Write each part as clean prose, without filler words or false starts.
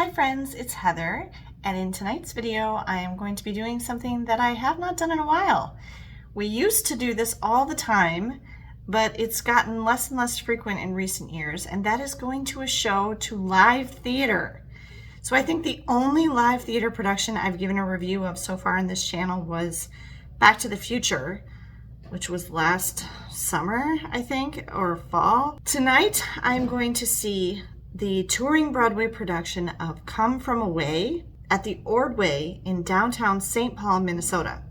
Hi friends, it's Heather, and in tonight's video I am going to be doing something that I have not done in a while. We used to do this all the time, but it's gotten less and less frequent in recent years, and that is going to a show to live theater. So I think the only live theater production I've given a review of so far on this channel was Back to the Future, which was last summer, I think, or fall. Tonight I'm going to see the touring Broadway production of Come From Away at the Ordway in downtown St. Paul, Minnesota.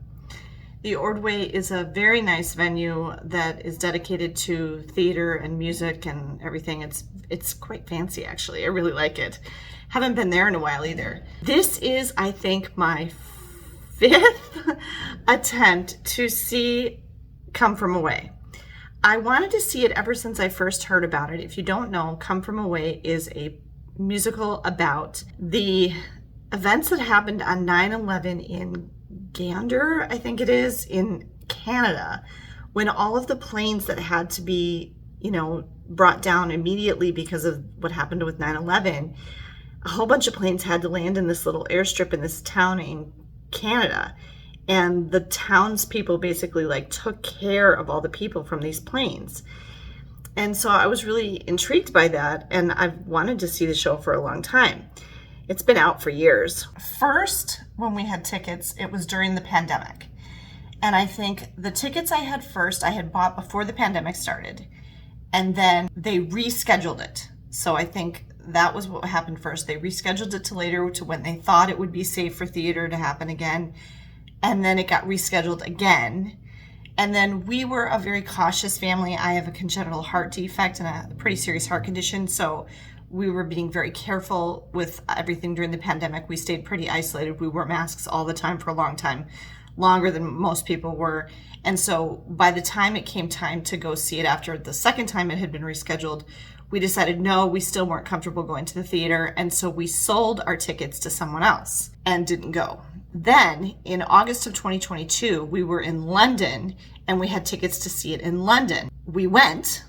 The Ordway is a very nice venue that is dedicated to theater and music and everything. It's quite fancy, actually. I really like it. Haven't been there in a while either. This is, I think, my fifth attempt to see Come From Away. I wanted to see it ever since I first heard about it. If you don't know, Come From Away is a musical about the events that happened on 9/11 in Gander, I think it is, in Canada, when all of the planes that had to be, brought down immediately because of what happened with 9/11, a whole bunch of planes had to land in this little airstrip in this town in Canada. And the townspeople basically took care of all the people from these planes. And so I was really intrigued by that, and I've wanted to see the show for a long time. It's been out for years. First, when we had tickets, it was during the pandemic. And I think the tickets I had bought before the pandemic started, and then they rescheduled it. So I think that was what happened first. They rescheduled it to later, to when they thought it would be safe for theater to happen again. And then it got rescheduled again. And then we were a very cautious family. I have a congenital heart defect and a pretty serious heart condition. So we were being very careful with everything during the pandemic. We stayed pretty isolated. We wore masks all the time for a long time, longer than most people were. And so by the time it came time to go see it after the second time it had been rescheduled, we decided no, we still weren't comfortable going to the theater. And so we sold our tickets to someone else and didn't go. Then in August of 2022, we were in London and we had tickets to see it in London. We went,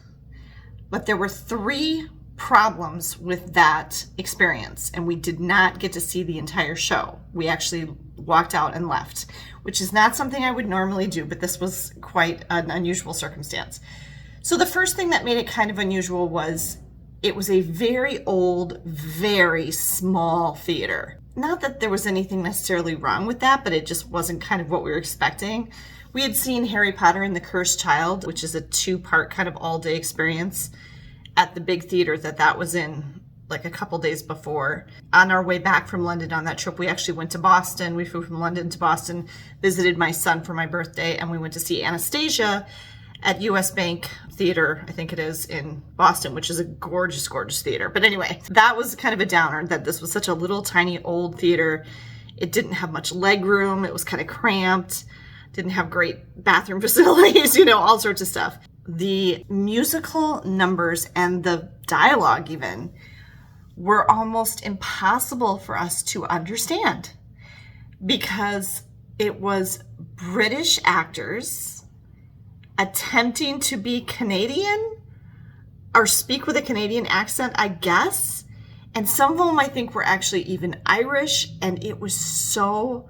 but there were 3 problems with that experience, and we did not get to see the entire show. We actually walked out and left, which is not something I would normally do, but this was quite an unusual circumstance. So the first thing that made it kind of unusual was it was a very old, very small theater. Not that there was anything necessarily wrong with that, but it just wasn't kind of what we were expecting. We had seen Harry Potter and the Cursed Child, which is a 2-part kind of all-day experience at the big theater that was in a couple days before. On our way back from London on that trip, we actually went to Boston. We flew from London to Boston, visited my son for my birthday, and we went to see Anastasia at US Bank Theater, I think it is, in Boston, which is a gorgeous, gorgeous theater. But anyway, that was kind of a downer that this was such a little tiny old theater. It didn't have much leg room. It was kind of cramped, didn't have great bathroom facilities, all sorts of stuff. The musical numbers and the dialogue even were almost impossible for us to understand because it was British actors attempting to be Canadian or speak with a Canadian accent, I guess. And some of them I think were actually even Irish, and it was so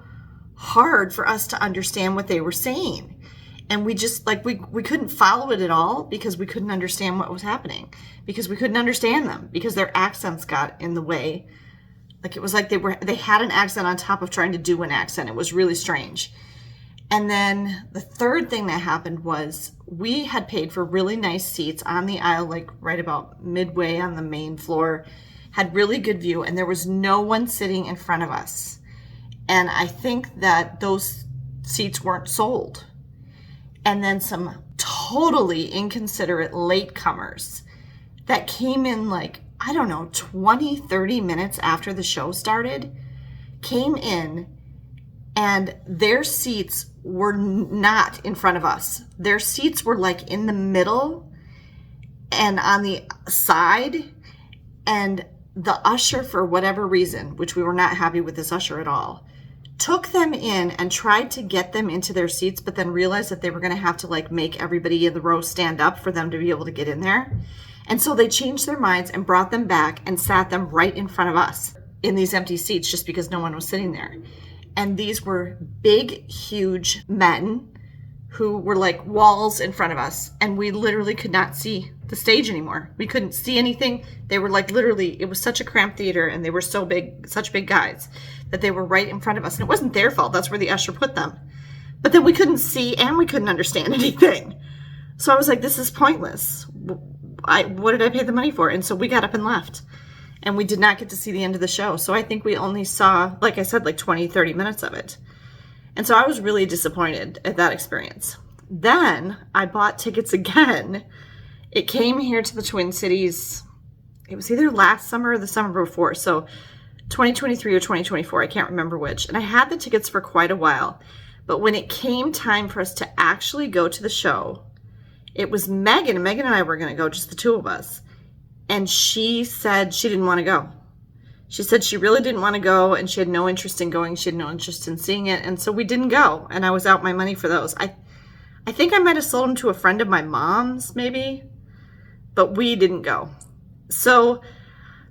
hard for us to understand what they were saying. And we just we couldn't follow it at all because we couldn't understand what was happening, because we couldn't understand them, because their accents got in the way. It was like they had an accent on top of trying to do an accent. It was really strange. And then the third thing that happened was we had paid for really nice seats on the aisle, right about midway on the main floor, had really good view, and there was no one sitting in front of us. And I think that those seats weren't sold. And then some totally inconsiderate latecomers that came in 20, 30 minutes after the show started, came in, and their seats were not in front of us. Their seats were in the middle and on the side. And the usher, for whatever reason, which we were not happy with this usher at all, took them in and tried to get them into their seats, but then realized that they were going to have to make everybody in the row stand up for them to be able to get in there. And so they changed their minds and brought them back and sat them right in front of us. in these empty seats just because no one was sitting there. And these were big, huge men who were like walls in front of us. And we literally could not see the stage anymore. We couldn't see anything. They were like literally, it was such a cramped theater and they were so big, such big guys that they were right in front of us. And it wasn't their fault. That's where the usher put them. But then we couldn't see and we couldn't understand anything. So I was like, this is pointless. What did I pay the money for? And so we got up and left. And we did not get to see the end of the show. So I think we only saw, like I said, like 20, 30 minutes of it. And so I was really disappointed at that experience. Then I bought tickets again. It came here to the Twin Cities. It was either last summer or the summer before. So 2023 or 2024, I can't remember which. And I had the tickets for quite a while. But when it came time for us to actually go to the show, it was Megan. And Megan and I were going to go, just the two of us. And she said she didn't want to go. She said she really didn't want to go and she had no interest in going. She had no interest in seeing it. And so we didn't go. And I was out my money for those. I think I might have sold them to a friend of my mom's maybe, but we didn't go. So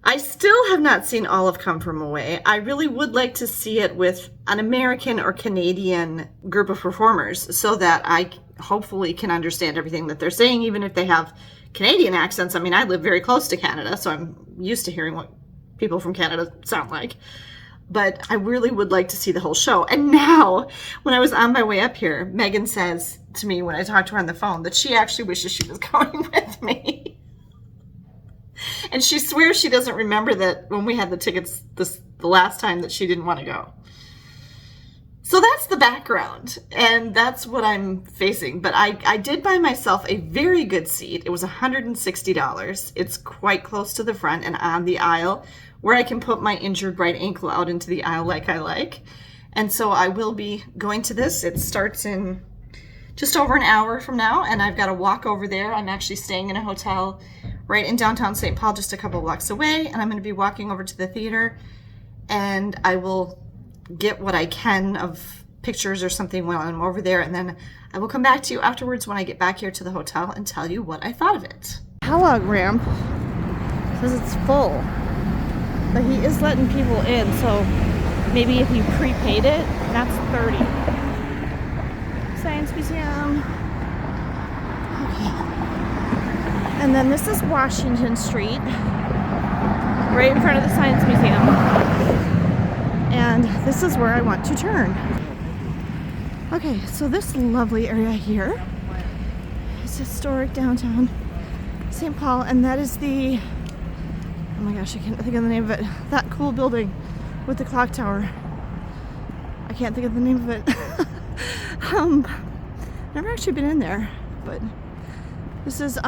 I still have not seen all of Come From Away. I really would like to see it with an American or Canadian group of performers so that I hopefully can understand everything that they're saying, even if they have Canadian accents. I mean, I live very close to Canada, so I'm used to hearing what people from Canada sound like. But I really would like to see the whole show. And now, when I was on my way up here, Megan says to me when I talked to her on the phone that she actually wishes she was going with me. And she swears she doesn't remember that when we had the tickets the last time that she didn't want to go. So that's the background, and that's what I'm facing. But I did buy myself a very good seat. It was $160. It's quite close to the front and on the aisle where I can put my injured right ankle out into the aisle like I like. And so I will be going to this. It starts in just over an hour from now, and I've got to walk over there. I'm actually staying in a hotel right in downtown St. Paul, just a couple blocks away, and I'm going to be walking over to the theater, and I will get what I can of pictures or something while I'm over there, and then I will come back to you afterwards when I get back here to the hotel and tell you what I thought of it. Kellogg ramp says it's full, but he is letting people in, so maybe if you prepaid it, that's $30. Science Museum. Okay. And then this is Washington Street, right in front of the Science Museum. And this is where I want to turn. Okay, so this lovely area here is historic downtown St. Paul, and that is the, oh my gosh, I can't think of the name of it, that cool building with the clock tower. I can't think of the name of it. Never actually been in there, but this is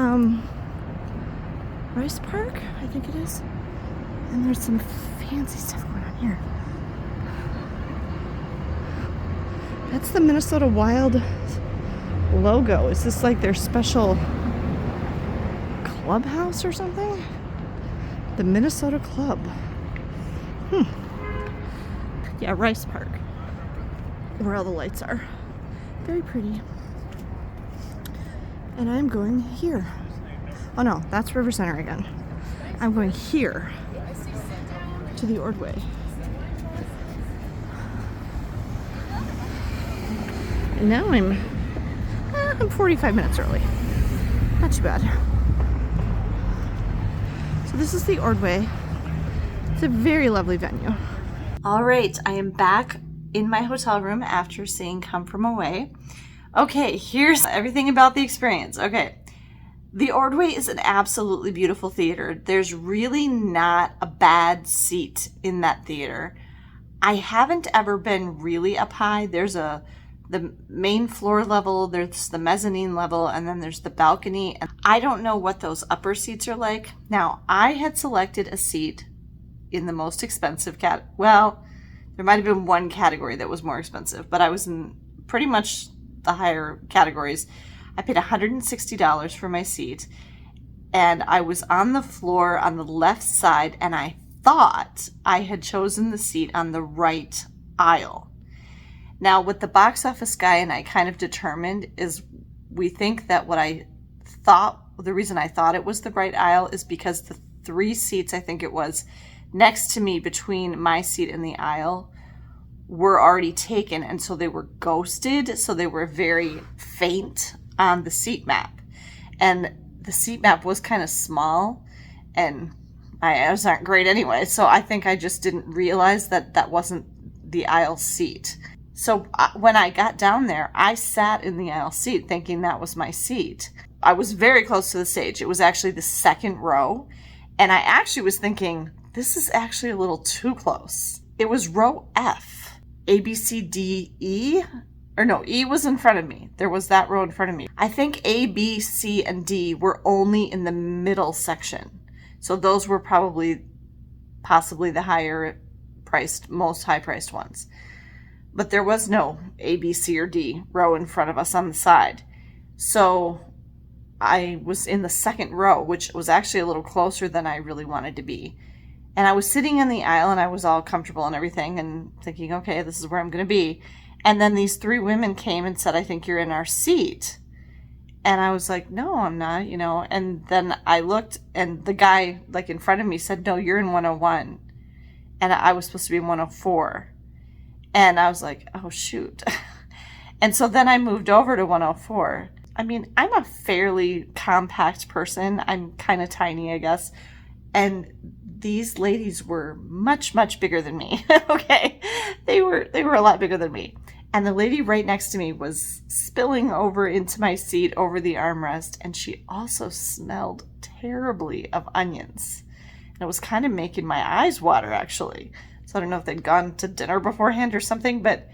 Rice Park, I think it is. And there's some fancy stuff going on here. That's the Minnesota Wild logo. Is this like their special clubhouse or something? The Minnesota Club. Yeah, Rice Park, where all the lights are. Very pretty. And I'm going here. Oh no, that's River Center again. I'm going here to the Ordway. And now I'm 45 minutes early. Not too bad. So this is the Ordway. It's a very lovely venue. All right, I am back in my hotel room after seeing Come From Away. Okay, here's everything about the experience. Okay, the Ordway is an absolutely beautiful theater. There's really not a bad seat in that theater. I haven't ever been really up high. There's the main floor level, there's the mezzanine level, and then there's the balcony. And I don't know what those upper seats are like. Now, I had selected a seat in the most expensive well, there might have been one category that was more expensive, but I was in pretty much the higher categories. I paid $160 for my seat, and I was on the floor on the left side, and I thought I had chosen the seat on the right aisle. Now, what the box office guy and I kind of determined is we think that the reason I thought it was the right aisle is because the 3 seats, I think it was, next to me between my seat and the aisle were already taken, and so they were ghosted, so they were very faint on the seat map. And the seat map was kind of small, and my eyes aren't great anyway, so I think I just didn't realize that that wasn't the aisle seat. So when I got down there, I sat in the aisle seat thinking that was my seat. I was very close to the stage. It was actually the second row, and I actually was thinking, this is actually a little too close. It was row F, A, B, C, D, E, or no, E was in front of me. There was that row in front of me. I think A, B, C, and D were only in the middle section. So those were possibly the higher priced, most high priced ones. But there was no A, B, C, or D row in front of us on the side. So I was in the second row, which was actually a little closer than I really wanted to be. And I was sitting in the aisle, and I was all comfortable and everything, and thinking, okay, this is where I'm going to be. And then these three women came and said, I think you're in our seat. And I was like, no, I'm not, And then I looked, and the guy, like, in front of me said, no, you're in 101. And I was supposed to be in 104. And I was like, oh, shoot. And so then I moved over to 104. I mean, I'm a fairly compact person. I'm kind of tiny, I guess. And these ladies were much, much bigger than me. Okay. They were a lot bigger than me. And the lady right next to me was spilling over into my seat over the armrest. And she also smelled terribly of onions. And it was kind of making my eyes water, actually. So I don't know if they'd gone to dinner beforehand or something, but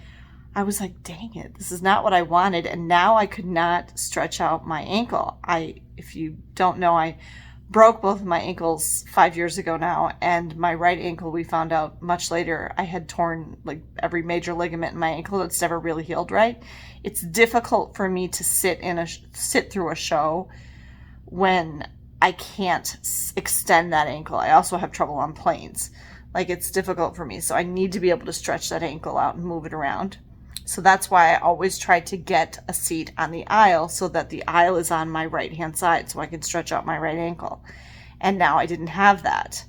I was like, dang it, this is not what I wanted. And now I could not stretch out my ankle. If you don't know, I broke both of my ankles 5 years ago now. And my right ankle, we found out much later, I had torn like every major ligament in my ankle. That's never really healed right. It's difficult for me to sit through a show when I can't extend that ankle. I also have trouble on planes. Like, it's difficult for me. So I need to be able to stretch that ankle out and move it around. So that's why I always try to get a seat on the aisle so that the aisle is on my right-hand side so I can stretch out my right ankle. And now I didn't have that.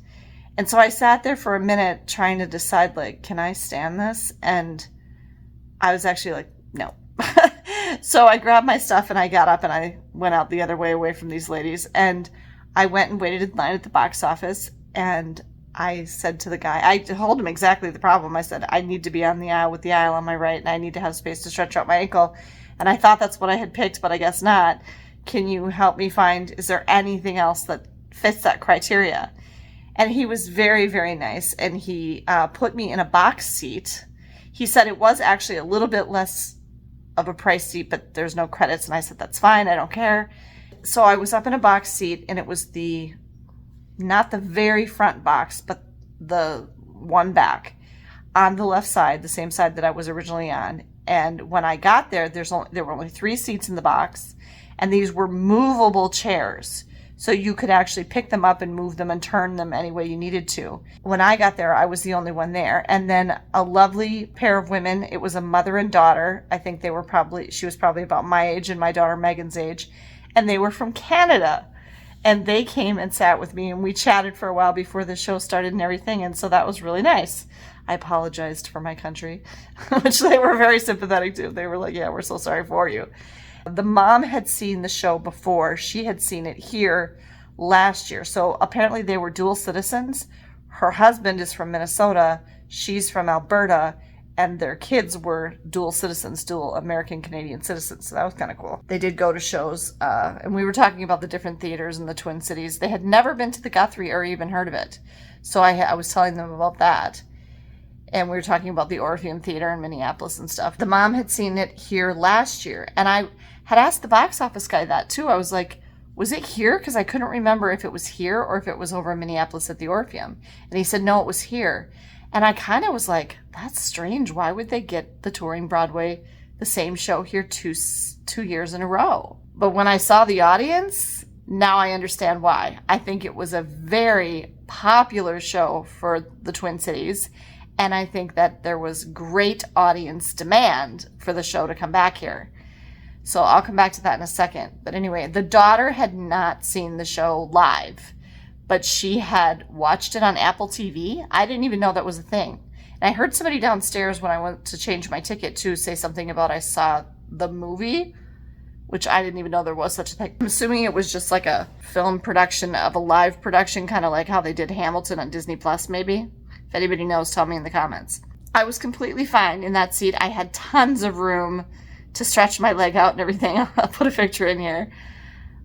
And so I sat there for a minute trying to decide, like, can I stand this? And I was actually like, no. So I grabbed my stuff and I got up and I went out the other way away from these ladies. And I went and waited in line at the box office, and I said to the guy, I told him exactly the problem. I said, I need to be on the aisle with the aisle on my right, and I need to have space to stretch out my ankle. And I thought that's what I had picked, but I guess not. Can you help me find, is there anything else that fits that criteria? And he was very, very nice, and he put me in a box seat. He said it was actually a little bit less of a price seat, but there's no credits. And I said, that's fine, I don't care. So I was up in a box seat, and it was not the very front box, but the one back on the left side, the same side that I was originally on. And when I got there, there were only 3 seats in the box, and these were movable chairs. So you could actually pick them up and move them and turn them any way you needed to. When I got there, I was the only one there. And then a lovely pair of women, it was a mother and daughter. I think she was probably about my age and my daughter Megan's age. And they were from Canada. And they came and sat with me, and we chatted for a while before the show started and everything. And so that was really nice. I apologized for my country, which they were very sympathetic to. They were like, yeah, we're so sorry for you. The mom had seen the show before. She had seen it here last year. So apparently they were dual citizens. Her husband is from Minnesota. She's from Alberta. And their kids were dual citizens, dual American-Canadian citizens. So that was kind of cool. They did go to shows, and we were talking about the different theaters in the Twin Cities. They had never been to the Guthrie or even heard of it. So I was telling them about that. And we were talking about the Orpheum Theater in Minneapolis and stuff. The mom had seen it here last year. And I had asked the box office guy that, too. I was like, was it here? Because I couldn't remember if it was here or if it was over in Minneapolis at the Orpheum. And he said, no, it was here. And I kind of was like, that's strange. Why would they get the Touring Broadway, the same show here 2 years in a row? But when I saw the audience, now I understand why. I think it was a very popular show for the Twin Cities. And I think that there was great audience demand for the show to come back here. So I'll come back to that in a second. But anyway, the daughter had not seen the show live. but she had watched it on Apple TV. I didn't even know that was a thing. And I heard somebody downstairs when I went to change my ticket to say something about I saw the movie, which I didn't even know there was such a thing. I'm assuming it was just like a film production of a live production, kind of like how they did Hamilton on Disney Plus, maybe. If anybody knows, tell me in the comments. I was completely fine in that seat. I had tons of room to stretch my leg out and everything. I'll put a picture in here.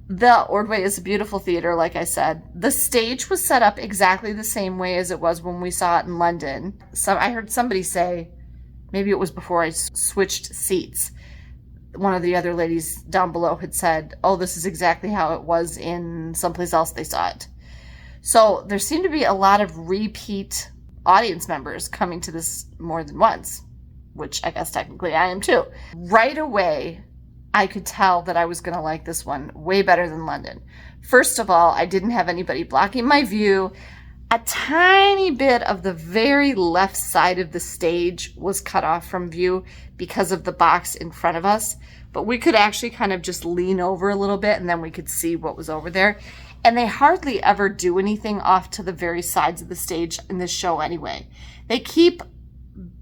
The Ordway is a beautiful theater, like I said. The stage was set up exactly the same way as it was when we saw it in London. So I heard somebody say, maybe it was before I switched seats, one of the other ladies down below had said, oh, this is exactly how it was in someplace else they saw it. So there seemed to be a lot of repeat audience members coming to this more than once, which I guess technically I am too. Right away, I could tell that I was going to like this one way better than London. First of all, I didn't have anybody blocking my view. A tiny bit of the very left side of the stage was cut off from view because of the box in front of us, but we could actually kind of just lean over a little bit and then we could see what was over there. And they hardly ever do anything off to the very sides of the stage in this show anyway. They keep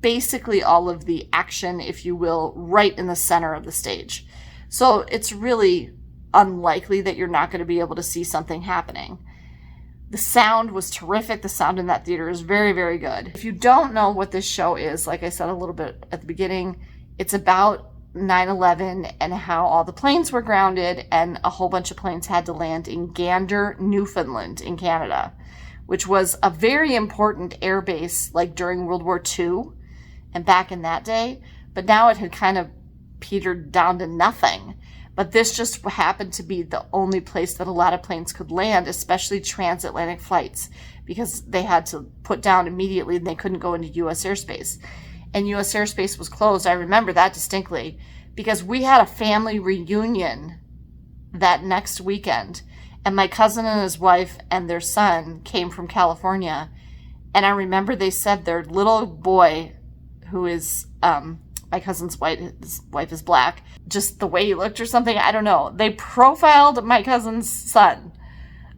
basically all of the action, if you will, right in the center of the stage. So it's really unlikely that you're not going to be able to see something happening. The sound was terrific. The sound in that theater is very, very good. If you don't know what this show is, like I said a little bit at the beginning, it's about 9/11 and how all the planes were grounded and a whole bunch of planes had to land in Gander, Newfoundland in Canada, which was a very important air base like during World War II and back in that day. But now it had kind of petered down to nothing. But this just happened to be the only place that a lot of planes could land, especially transatlantic flights, because they had to put down immediately and they couldn't go into U.S. airspace. And U.S. airspace was closed. I remember that distinctly because we had a family reunion that next weekend. And my cousin and his wife and their son came from California. And I remember they said their little boy, who is my cousin's wife, his wife is black, just the way he looked or something, I don't know. They profiled my cousin's son.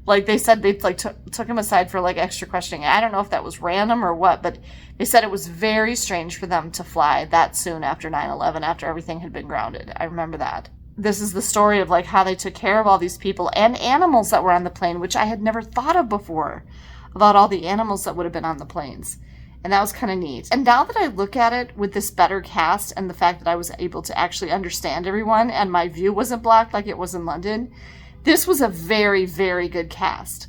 Like they said they like took him aside for like extra questioning. I don't know if that was random or what, but they said it was very strange for them to fly that soon after 9/11, after everything had been grounded. I remember that. This is the story of like how they took care of all these people and animals that were on the plane, which I had never thought of before, about all the animals that would have been on the planes. And that was kind of neat. And now that I look at it with this better cast and the fact that I was able to actually understand everyone and my view wasn't blocked like it was in London, this was a very, very good cast.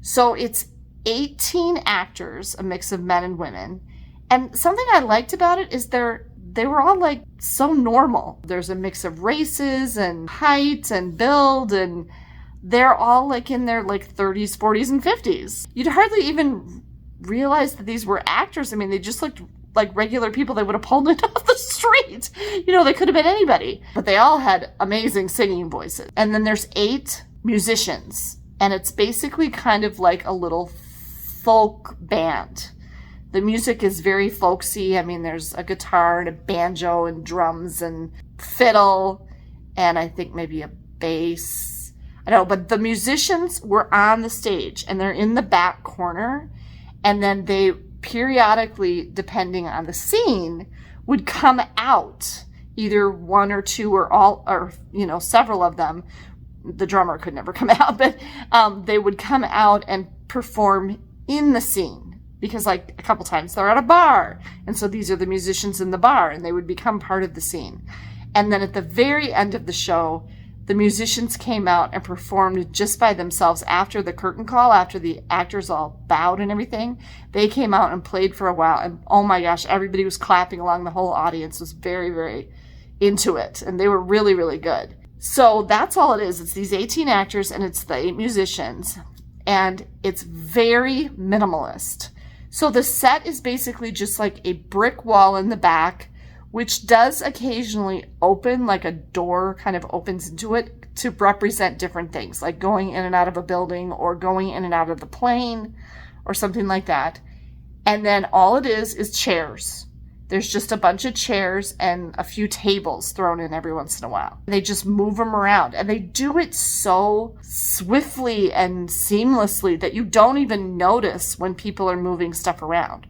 So it's 18 actors, a mix of men and women. And something I liked about it is they were all like so normal. There's a mix of races and height and build, and they're all like in their like 30s, 40s, and 50s. You'd hardly even realize that these were actors. I mean, they just looked like regular people they would have pulled in off the street. You know, they could have been anybody. But they all had amazing singing voices. And then there's 8 musicians. And it's basically kind of like a little folk band. The music is very folksy. I mean, there's a guitar and a banjo and drums and fiddle. And I think maybe a bass. I don't know, but the musicians were on the stage. And they're in the back corner. And then they periodically, depending on the scene, would come out, either one or two or all, or, you know, several of them. The drummer could never come out, but they would come out and perform in the scene because like a couple times they're at a bar. And so these are the musicians in the bar and they would become part of the scene. And then at the very end of the show, the musicians came out and performed just by themselves after the curtain call, after the actors all bowed and everything. They came out and played for a while. And oh my gosh, everybody was clapping along. The whole audience was very, very into it. And they were really, really good. So that's all it is. It's these 18 actors and it's the 8 musicians. And it's very minimalist. So the set is basically just like a brick wall in the back, which does occasionally open, like a door kind of opens into it to represent different things, like going in and out of a building or going in and out of the plane or something like that. And then all it is chairs. There's just a bunch of chairs and a few tables thrown in every once in a while. They just move them around, and they do it so swiftly and seamlessly that you don't even notice when people are moving stuff around.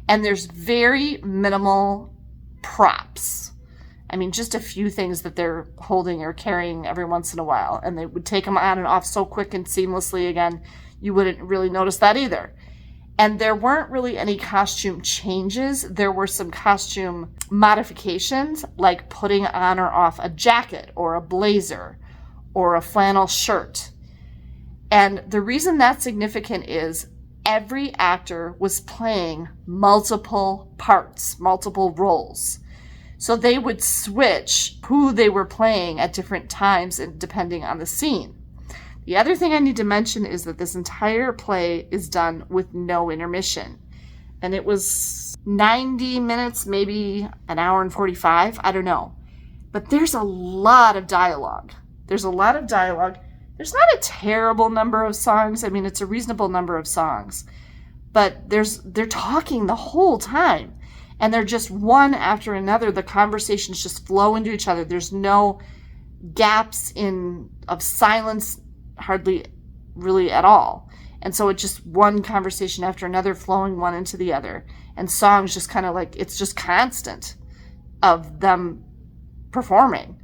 And there's very minimal props. I mean, just a few things that they're holding or carrying every once in a while, and they would take them on and off so quick and seamlessly again, you wouldn't really notice that either. And there weren't really any costume changes. There were some costume modifications, like putting on or off a jacket or a blazer or a flannel shirt. And the reason that's significant is every actor was playing multiple parts, multiple roles. So they would switch who they were playing at different times and depending on the scene. The other thing I need to mention is that this entire play is done with no intermission. And it was 90 minutes, maybe an hour and 45, I don't know. But there's a lot of dialogue. There's not a terrible number of songs. I mean, it's a reasonable number of songs. But they're talking the whole time. And they're just one after another. The conversations just flow into each other. There's no gaps of silence, hardly really at all. And so it's just one conversation after another flowing one into the other. And songs just kind of like, it's just constant of them performing.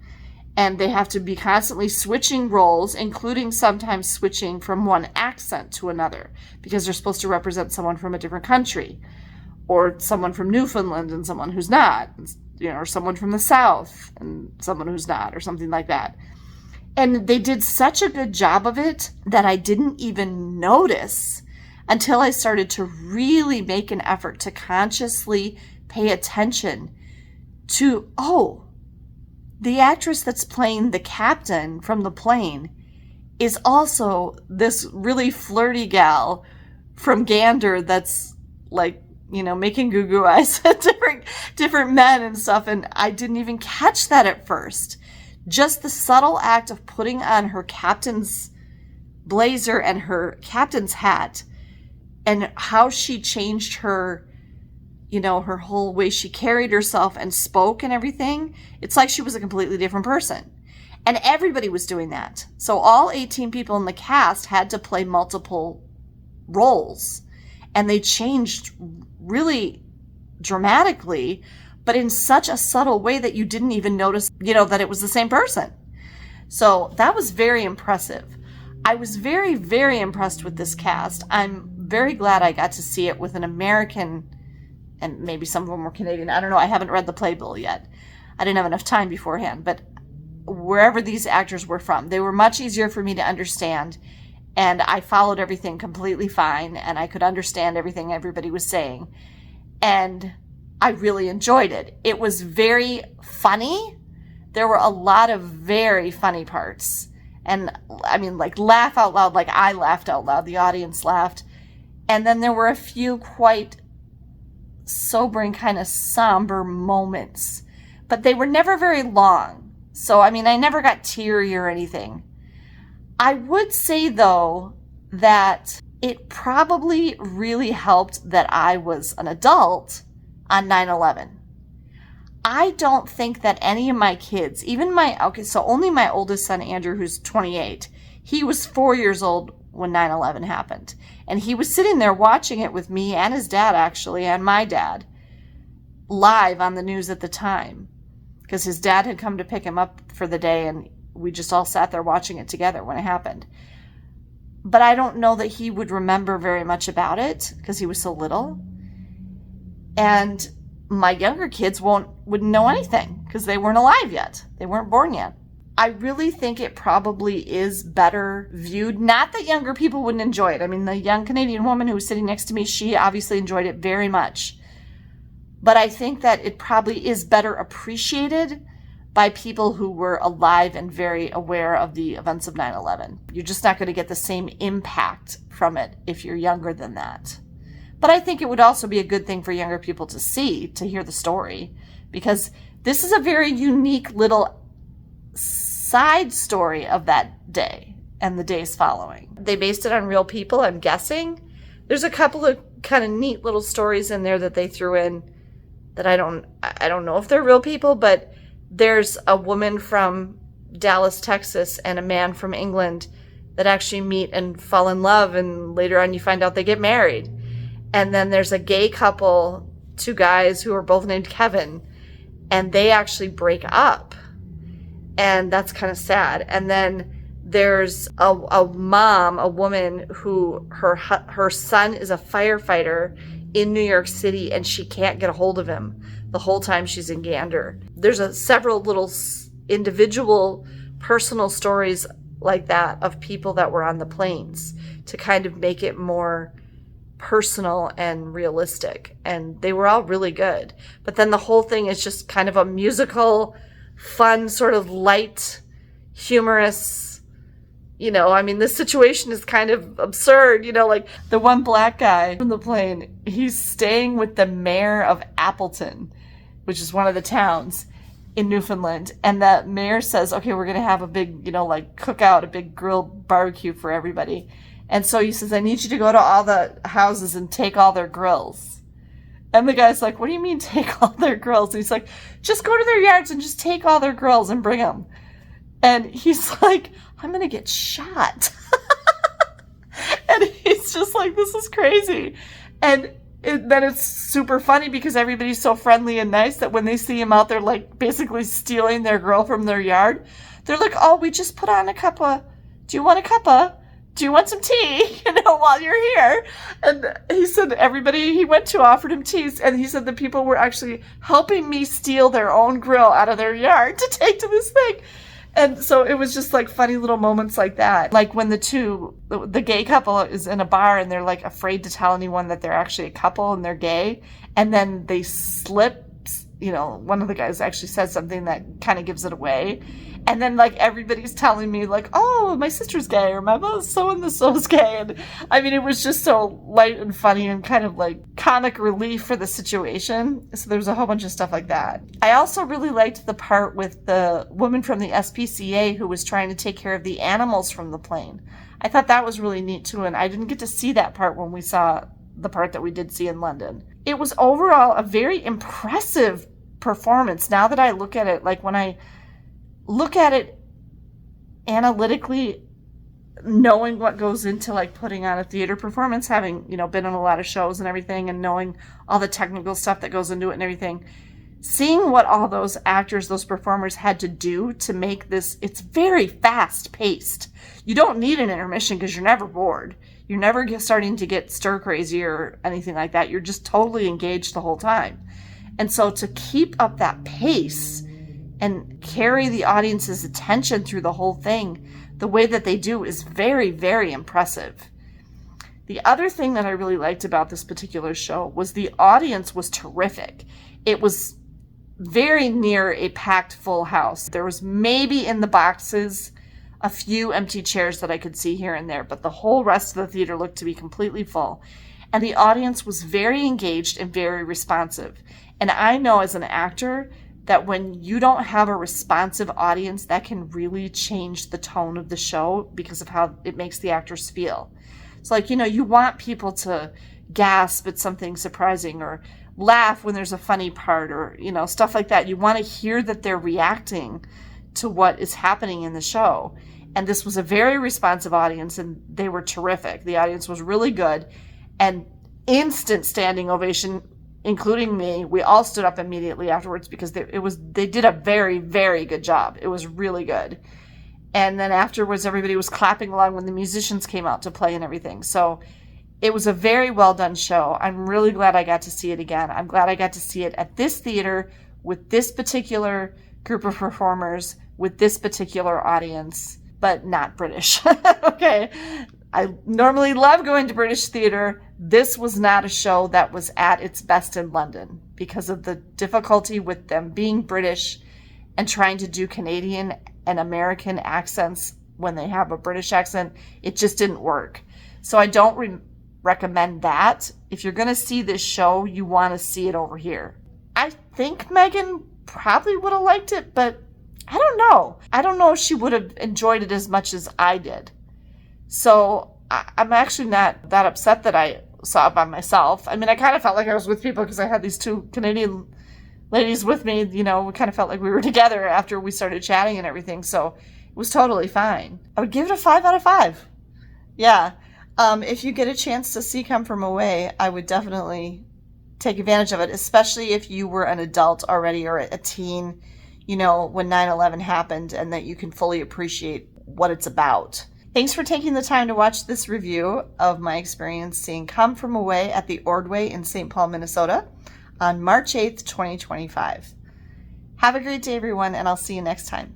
And they have to be constantly switching roles, including sometimes switching from one accent to another, because they're supposed to represent someone from a different country, or someone from Newfoundland and someone who's not, or someone from the South and someone who's not, or something like that. And they did such a good job of it that I didn't even notice until I started to really make an effort to consciously pay attention to, the actress that's playing the captain from the plane is also this really flirty gal from Gander that's like, making goo-goo eyes at different men and stuff. And I didn't even catch that at first. Just the subtle act of putting on her captain's blazer and her captain's hat, and how she changed her, her whole way she carried herself and spoke and everything. It's like she was a completely different person. And everybody was doing that. So all 18 people in the cast had to play multiple roles. And they changed really dramatically, but in such a subtle way that you didn't even notice, that it was the same person. So that was very impressive. I was very, very impressed with this cast. I'm very glad I got to see it with an American, and maybe some of them were Canadian. I don't know. I haven't read the playbill yet. I didn't have enough time beforehand. But wherever these actors were from, they were much easier for me to understand. And I followed everything completely fine. And I could understand everything everybody was saying. And I really enjoyed it. It was very funny. There were a lot of very funny parts. And I mean, like, laugh out loud, like I laughed out loud. The audience laughed. And then there were a few quite sobering, kind of somber moments. But they were never very long. So, I mean, I never got teary or anything. I would say, though, that it probably really helped that I was an adult on 9/11. I don't think that any of my kids, so only my oldest son, Andrew, who's 28, he was 4 years old when 9/11 happened. And he was sitting there watching it with me and his dad, actually, and my dad, live on the news at the time. Because his dad had come to pick him up for the day, and we just all sat there watching it together when it happened. But I don't know that he would remember very much about it, because he was so little. And my younger kids wouldn't know anything, because they weren't alive yet. They weren't born yet. I really think it probably is better viewed. Not that younger people wouldn't enjoy it. I mean, the young Canadian woman who was sitting next to me, she obviously enjoyed it very much. But I think that it probably is better appreciated by people who were alive and very aware of the events of 9/11. You're just not going to get the same impact from it if you're younger than that. But I think it would also be a good thing for younger people to see, to hear the story, because this is a very unique little side story of that day and the days following. They based it on real people, I'm guessing. There's a couple of kind of neat little stories in there that they threw in that I don't know if they're real people, but there's a woman from Dallas, Texas, and a man from England that actually meet and fall in love, and later on you find out they get married. And then there's a gay couple, 2 guys who are both named Kevin, and they actually break up. And that's kind of sad. And then there's a mom, a woman who her son is a firefighter in New York City, and she can't get a hold of him the whole time she's in Gander. There's several little individual personal stories like that of people that were on the planes to kind of make it more personal and realistic. And they were all really good. But then the whole thing is just kind of a musical, fun, sort of light, humorous, this situation is kind of absurd, like the one black guy from the plane, he's staying with the mayor of Appleton, which is one of the towns in Newfoundland. And the mayor says, okay, we're going to have a big, cookout, a big grilled barbecue for everybody. And so he says, I need you to go to all the houses and take all their grills. And the guy's like, what do you mean take all their grills? And he's like, just go to their yards and just take all their grills and bring them. And he's like, I'm going to get shot. And he's just like, this is crazy. And then it's super funny because everybody's so friendly and nice that when they see him out there, like basically stealing their girl from their yard, they're like, oh, we just put on a cuppa. Do you want a cuppa? Do you want some tea? While you're here. And he said everybody he went to offered him teas. And he said the people were actually helping me steal their own grill out of their yard to take to this thing. And so it was just like funny little moments like that. Like when the gay couple is in a bar and they're like afraid to tell anyone that they're actually a couple and they're gay. And then they slip, one of the guys actually says something that kind of gives it away. And then like everybody's telling me like, oh, my sister's gay or my so-and-so's gay. And I mean, it was just so light and funny and kind of like comic relief for the situation. So there was a whole bunch of stuff like that. I also really liked the part with the woman from the SPCA who was trying to take care of the animals from the plane. I thought that was really neat too. And I didn't get to see that part when we saw the part that we did see in London. It was overall a very impressive performance. Now that I look at it, like when I look at it analytically, knowing what goes into like putting on a theater performance, having, been on a lot of shows and everything and knowing all the technical stuff that goes into it and everything, seeing what all those actors, those performers had to do to make this, it's very fast paced. You don't need an intermission because you're never bored. You're never starting to get stir crazy or anything like that. You're just totally engaged the whole time. And so to keep up that pace and carry the audience's attention through the whole thing, the way that they do is very, very impressive. The other thing that I really liked about this particular show was the audience was terrific. It was very near a packed full house. There was maybe in the boxes a few empty chairs that I could see here and there, but the whole rest of the theater looked to be completely full. And the audience was very engaged and very responsive. And I know as an actor that when you don't have a responsive audience, that can really change the tone of the show because of how it makes the actors feel. It's like, you want people to gasp at something surprising or laugh when there's a funny part or, stuff like that. You want to hear that they're reacting to what is happening in the show. And this was a very responsive audience and they were terrific. The audience was really good and instant standing ovation, including me. We all stood up immediately afterwards because they did a very, very good job. It was really good. And then afterwards, everybody was clapping along when the musicians came out to play and everything. So it was a very well done show. I'm really glad I got to see it again. I'm glad I got to see it at this theater with this particular group of performers, with this particular audience, but not British. Okay. I normally love going to British theater. This was not a show that was at its best in London because of the difficulty with them being British and trying to do Canadian and American accents when they have a British accent. It just didn't work. So I don't recommend that. If you're going to see this show, you want to see it over here. I think Megan probably would have liked it, but I don't know. I don't know if she would have enjoyed it as much as I did. So I'm actually not that upset that I saw it by myself. I mean, I kind of felt like I was with people because I had these two Canadian ladies with me. You know, we kind of felt like we were together after we started chatting and everything. So it was totally fine. I would give it a 5 out of 5. Yeah. If you get a chance to see Come From Away, I would definitely take advantage of it, especially if you were an adult already or a teen, you know, when 9/11 happened, and that you can fully appreciate what it's about. Thanks for taking the time to watch this review of my experience seeing Come From Away at the Ordway in St. Paul, Minnesota on March 8th, 2025. Have a great day, everyone, and I'll see you next time.